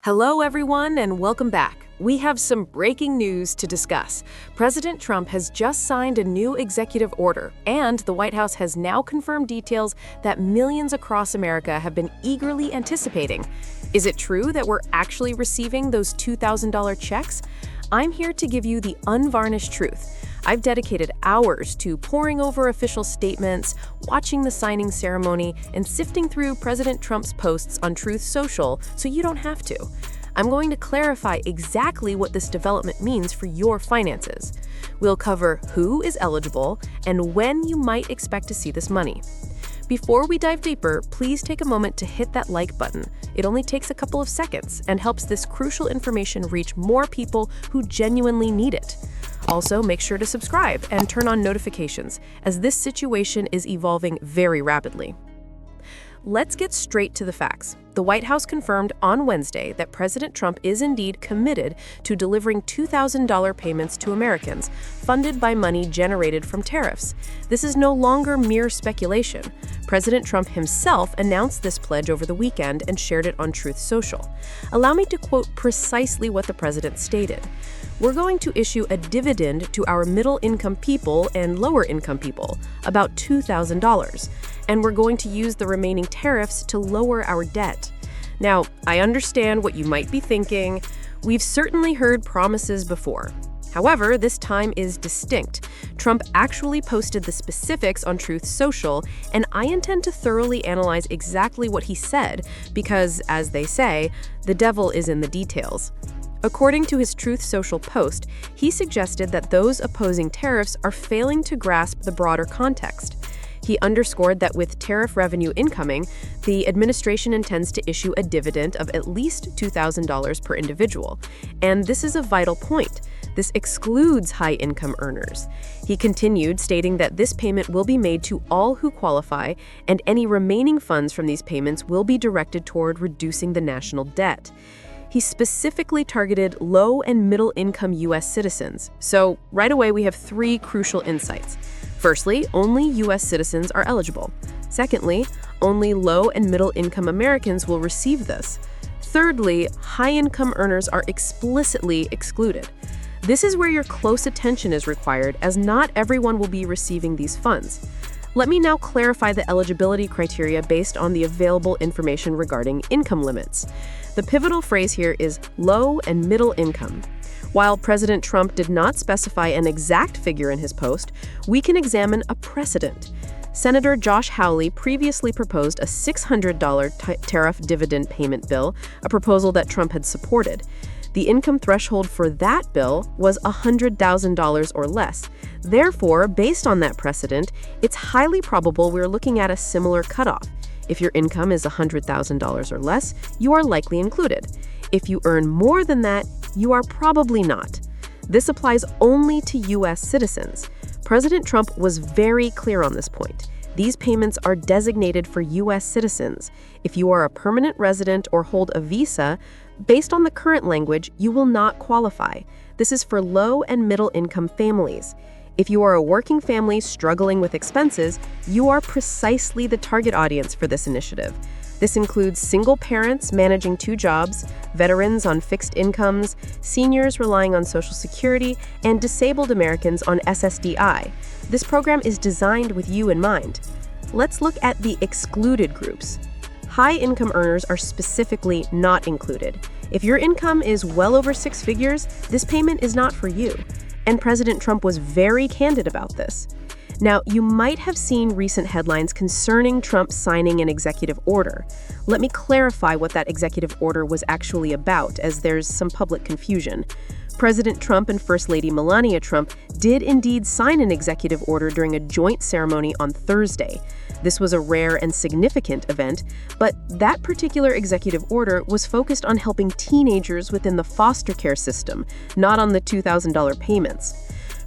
Hello, everyone, and welcome back. We have some breaking news to discuss. President Trump has just signed a new executive order, and the White House has now confirmed details that millions across America have been eagerly anticipating. Is it true that we're actually receiving those $2,000 checks? I'm here to give you the unvarnished truth. I've dedicated hours to poring over official statements, watching the signing ceremony, and sifting through President Trump's posts on Truth Social so you don't have to. I'm going to clarify exactly what this development means for your finances. We'll cover who is eligible and when you might expect to see this money. Before we dive deeper, please take a moment to hit that like button. It only takes a couple of seconds and helps this crucial information reach more people who genuinely need it. Also, make sure to subscribe and turn on notifications, as this situation is evolving very rapidly. Let's get straight to the facts. The White House confirmed on Wednesday that President Trump is indeed committed to delivering $2,000 payments to Americans, funded by money generated from tariffs. This is no longer mere speculation. President Trump himself announced this pledge over the weekend and shared it on Truth Social. Allow me to quote precisely what the president stated. "We're going to issue a dividend to our middle-income people and lower-income people, about $2,000. And we're going to use the remaining tariffs to lower our debt." Now, I understand what you might be thinking. We've certainly heard promises before. However, this time is distinct. Trump actually posted the specifics on Truth Social, and I intend to thoroughly analyze exactly what he said because, as they say, the devil is in the details. According to his Truth Social post, he suggested that those opposing tariffs are failing to grasp the broader context. He underscored that with tariff revenue incoming, the administration intends to issue a dividend of at least $2,000 per individual. And this is a vital point. This excludes high-income earners. He continued, stating that this payment will be made to all who qualify, and any remaining funds from these payments will be directed toward reducing the national debt. He specifically targeted low and middle-income U.S. citizens. So right away, we have three crucial insights. Firstly, only U.S. citizens are eligible. Secondly, only low and middle-income Americans will receive this. Thirdly, high-income earners are explicitly excluded. This is where your close attention is required, as not everyone will be receiving these funds. Let me now clarify the eligibility criteria based on the available information regarding income limits. The pivotal phrase here is low and middle income. While President Trump did not specify an exact figure in his post, we can examine a precedent. Senator Josh Hawley previously proposed a $600 tariff dividend payment bill, a proposal that Trump had supported. The income threshold for that bill was $100,000 or less. Therefore, based on that precedent, it's highly probable we're looking at a similar cutoff. If your income is $100,000 or less, you are likely included. If you earn more than that, you are probably not. This applies only to U.S. citizens. President Trump was very clear on this point. These payments are designated for U.S. citizens. If you are a permanent resident or hold a visa, based on the current language, you will not qualify. This is for low and middle income families. If you are a working family struggling with expenses, you are precisely the target audience for this initiative. This includes single parents managing two jobs, veterans on fixed incomes, seniors relying on Social Security, and disabled Americans on SSDI. This program is designed with you in mind. Let's look at the excluded groups. High-income earners are specifically not included. If your income is well over six figures, this payment is not for you. And President Trump was very candid about this. Now, you might have seen recent headlines concerning Trump signing an executive order. Let me clarify what that executive order was actually about, as there's some public confusion. President Trump and First Lady Melania Trump did indeed sign an executive order during a joint ceremony on Thursday. This was a rare and significant event, but that particular executive order was focused on helping teenagers within the foster care system, not on the $2,000 payments.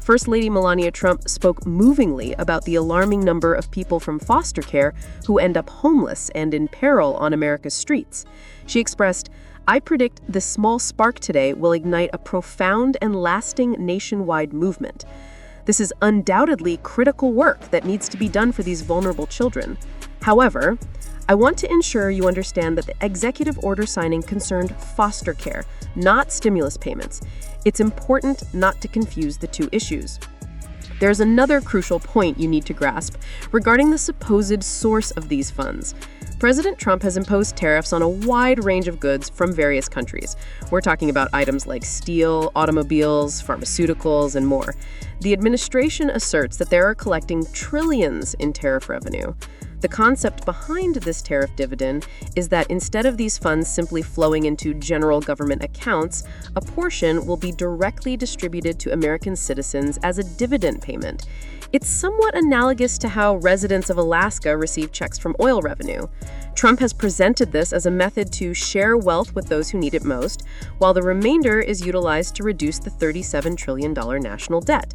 First Lady Melania Trump spoke movingly about the alarming number of people from foster care who end up homeless and in peril on America's streets. She expressed, "I predict this small spark today will ignite a profound and lasting nationwide movement. This is undoubtedly critical work that needs to be done for these vulnerable children. However, I want to ensure you understand that the executive order signing concerned foster care, not stimulus payments. It's important not to confuse the two issues. There's another crucial point you need to grasp regarding the supposed source of these funds. President Trump has imposed tariffs on a wide range of goods from various countries. We're talking about items like steel, automobiles, pharmaceuticals, and more. The administration asserts that they are collecting trillions in tariff revenue. The concept behind this tariff dividend is that instead of these funds simply flowing into general government accounts, a portion will be directly distributed to American citizens as a dividend payment. It's somewhat analogous to how residents of Alaska receive checks from oil revenue. Trump has presented this as a method to share wealth with those who need it most, while the remainder is utilized to reduce the $37 trillion national debt.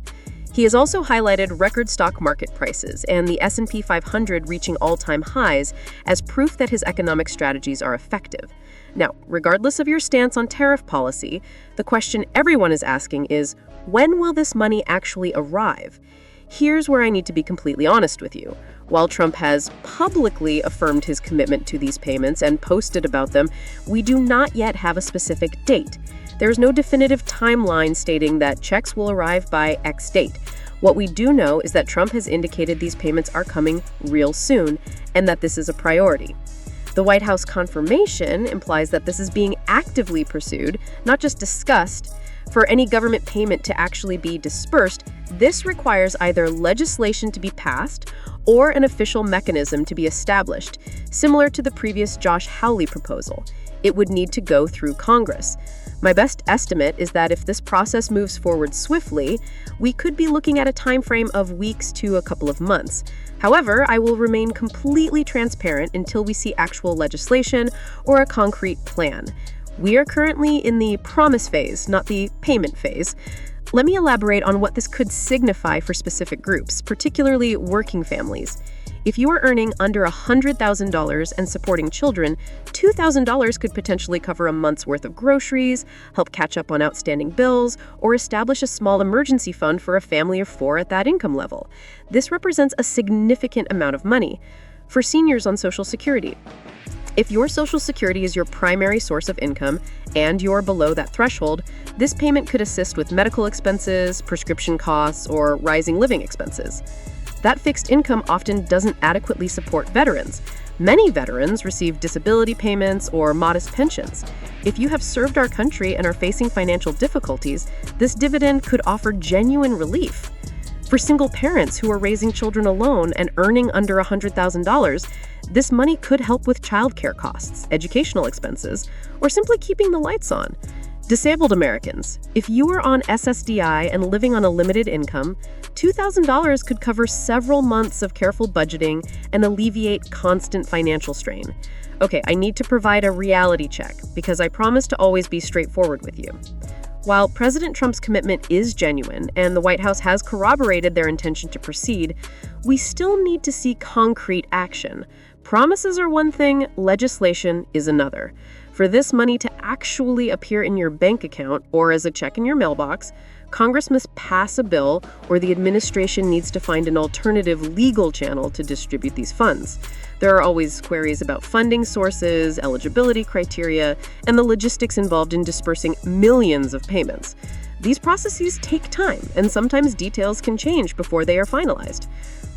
He has also highlighted record stock market prices and the S&P 500 reaching all-time highs as proof that his economic strategies are effective. Now, regardless of your stance on tariff policy, the question everyone is asking is, when will this money actually arrive? Here's where I need to be completely honest with you. While Trump has publicly affirmed his commitment to these payments and posted about them, we do not yet have a specific date. There's no definitive timeline stating that checks will arrive by X date. What we do know is that Trump has indicated these payments are coming real soon and that this is a priority. The White House confirmation implies that this is being actively pursued, not just discussed. For any government payment to actually be dispersed, this requires either legislation to be passed or an official mechanism to be established, similar to the previous Josh Hawley proposal. It would need to go through Congress. My best estimate is that if this process moves forward swiftly, we could be looking at a time frame of weeks to a couple of months. However, I will remain completely transparent until we see actual legislation or a concrete plan. We are currently in the promise phase, not the payment phase. Let me elaborate on what this could signify for specific groups, particularly working families. If you are earning under $100,000 and supporting children, $2,000 could potentially cover a month's worth of groceries, help catch up on outstanding bills, or establish a small emergency fund for a family of 4 at that income level. This represents a significant amount of money. For seniors on Social Security, if your Social Security is your primary source of income and you're below that threshold, this payment could assist with medical expenses, prescription costs, or rising living expenses. That fixed income often doesn't adequately support veterans. Many veterans receive disability payments or modest pensions. If you have served our country and are facing financial difficulties, this dividend could offer genuine relief. For single parents who are raising children alone and earning under $100,000, this money could help with childcare costs, educational expenses, or simply keeping the lights on. Disabled Americans, if you are on SSDI and living on a limited income, $2,000 could cover several months of careful budgeting and alleviate constant financial strain. Okay, I need to provide a reality check because I promise to always be straightforward with you. While President Trump's commitment is genuine and the White House has corroborated their intention to proceed, we still need to see concrete action. Promises are one thing, legislation is another. For this money to actually appear in your bank account or as a check in your mailbox, Congress must pass a bill or the administration needs to find an alternative legal channel to distribute these funds. There are always queries about funding sources, eligibility criteria, and the logistics involved in dispersing millions of payments. These processes take time, and sometimes details can change before they are finalized.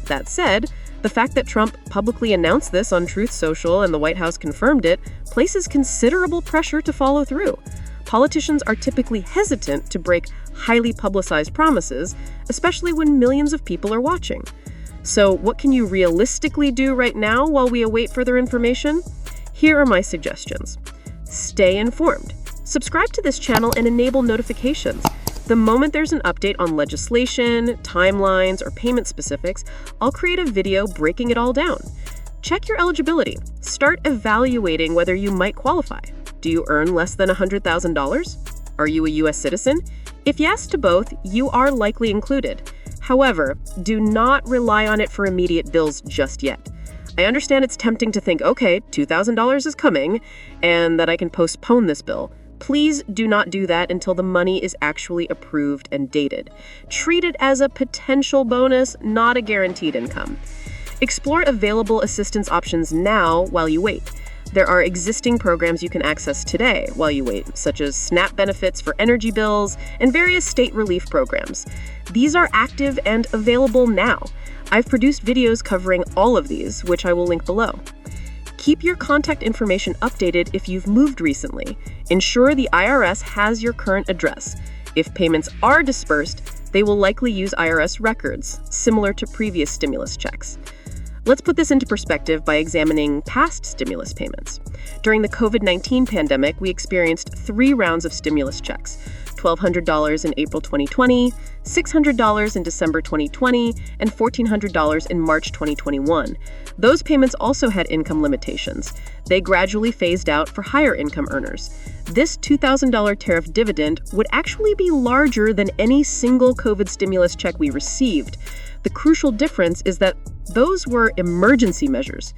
That said, the fact that Trump publicly announced this on Truth Social and the White House confirmed it places considerable pressure to follow through. Politicians are typically hesitant to break highly publicized promises, especially when millions of people are watching. So, what can you realistically do right now while we await further information? Here are my suggestions. Stay informed. Subscribe to this channel and enable notifications. The moment there's an update on legislation, timelines, or payment specifics, I'll create a video breaking it all down. Check your eligibility. Start evaluating whether you might qualify. Do you earn less than $100,000? Are you a U.S. citizen? If yes to both, you are likely included. However, do not rely on it for immediate bills just yet. I understand it's tempting to think, okay, $2,000 is coming, and that I can postpone this bill. Please do not do that until the money is actually approved and dated. Treat it as a potential bonus, not a guaranteed income. Explore available assistance options now while you wait. There are existing programs you can access today while you wait, such as SNAP benefits for energy bills and various state relief programs. These are active and available now. I've produced videos covering all of these, which I will link below. Keep your contact information updated if you've moved recently. Ensure the IRS has your current address. If payments are dispersed, they will likely use IRS records, similar to previous stimulus checks. Let's put this into perspective by examining past stimulus payments. During the COVID-19 pandemic, we experienced 3 rounds of stimulus checks: $1,200 in April 2020, $600 in December 2020, and $1,400 in March 2021. Those payments also had income limitations. They gradually phased out for higher income earners. This $2,000 tariff dividend would actually be larger than any single COVID stimulus check we received. The crucial difference is that those were emergency measures.